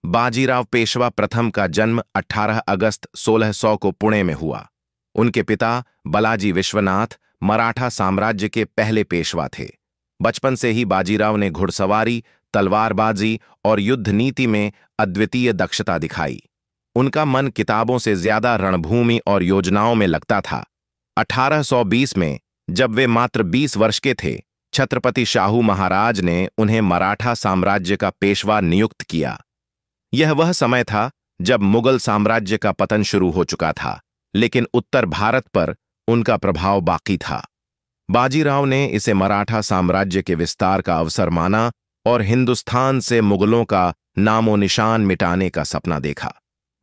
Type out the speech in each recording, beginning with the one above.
बाजीराव पेशवा प्रथम का जन्म 18 अगस्त 1600 को पुणे में हुआ। उनके पिता बालाजी विश्वनाथ मराठा साम्राज्य के पहले पेशवा थे। बचपन से ही बाजीराव ने घुड़सवारी, तलवारबाजी और युद्ध नीति में अद्वितीय दक्षता दिखाई। उनका मन किताबों से ज्यादा रणभूमि और योजनाओं में लगता था। 1820 में जब वे मात्र 20 वर्ष के थे, छत्रपति शाहू महाराज ने उन्हें मराठा साम्राज्य का पेशवा नियुक्त किया। यह वह समय था जब मुगल साम्राज्य का पतन शुरू हो चुका था, लेकिन उत्तर भारत पर उनका प्रभाव बाकी था। बाजीराव ने इसे मराठा साम्राज्य के विस्तार का अवसर माना और हिंदुस्तान से मुगलों का नामो निशान मिटाने का सपना देखा।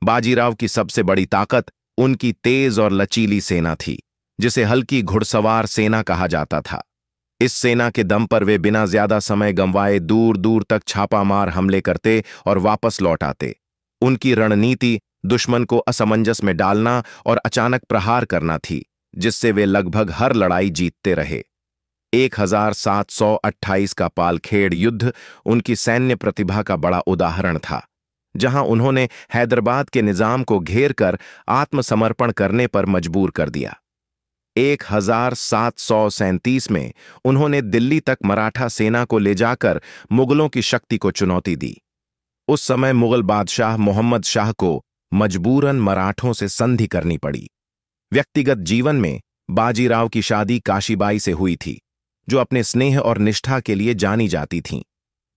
बाजीराव की सबसे बड़ी ताकत उनकी तेज और लचीली सेना थी, जिसे हल्की घुड़सवार सेना कहा जाता था। इस सेना के दम पर वे बिना ज्यादा समय गंवाए दूर दूर तक छापामार हमले करते और वापस लौट आते। उनकी रणनीति दुश्मन को असमंजस में डालना और अचानक प्रहार करना थी, जिससे वे लगभग हर लड़ाई जीतते रहे। 1728 का पालखेड़ युद्ध उनकी सैन्य प्रतिभा का बड़ा उदाहरण था, जहां उन्होंने हैदराबाद के निजाम को घेर कर आत्मसमर्पण करने पर मजबूर कर दिया। 1737 में उन्होंने दिल्ली तक मराठा सेना को ले जाकर मुगलों की शक्ति को चुनौती दी। उस समय मुगल बादशाह मोहम्मद शाह को मजबूरन मराठों से संधि करनी पड़ी। व्यक्तिगत जीवन में बाजीराव की शादी काशीबाई से हुई थी, जो अपने स्नेह और निष्ठा के लिए जानी जाती थीं।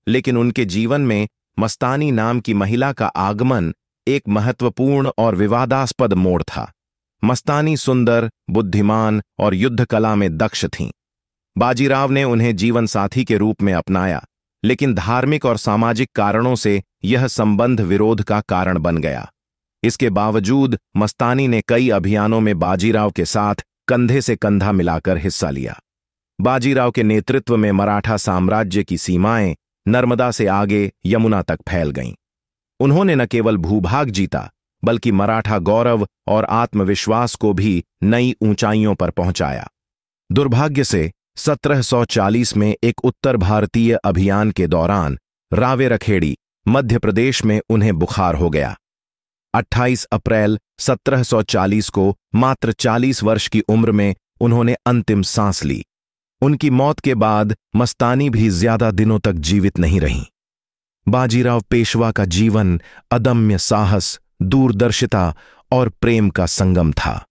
लेकिन उनके जीवन में मस्तानी नाम की महिला का आगमन एक महत्वपूर्ण और विवादास्पद मोड़ था। मस्तानी सुंदर, बुद्धिमान और युद्ध कला में दक्ष थीं। बाजीराव ने उन्हें जीवन साथी के रूप में अपनाया, लेकिन धार्मिक और सामाजिक कारणों से यह संबंध विरोध का कारण बन गया। इसके बावजूद मस्तानी ने कई अभियानों में बाजीराव के साथ कंधे से कंधा मिलाकर हिस्सा लिया। बाजीराव के नेतृत्व में मराठा साम्राज्य की सीमाएं नर्मदा से आगे यमुना तक फैल गईं। उन्होंने न केवल भूभाग जीता, बल्कि मराठा गौरव और आत्मविश्वास को भी नई ऊंचाइयों पर पहुंचाया। दुर्भाग्य से 1740 में एक उत्तर भारतीय अभियान के दौरान रावेरखेड़ी, मध्य प्रदेश में उन्हें बुखार हो गया। 28 अप्रैल 1740 को मात्र 40 वर्ष की उम्र में उन्होंने अंतिम सांस ली। उनकी मौत के बाद मस्तानी भी ज्यादा दिनों तक जीवित नहीं रहीं। बाजीराव पेशवा का जीवन अदम्य साहस, दूरदर्शिता और प्रेम का संगम था।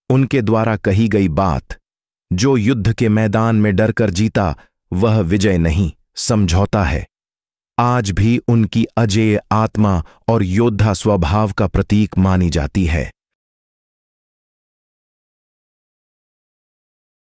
उनके द्वारा कही गई बात, जो युद्ध के मैदान में डरकर जीता वह विजय नहीं, समझौता है, आज भी उनकी अजेय आत्मा और योद्धा स्वभाव का प्रतीक मानी जाती है।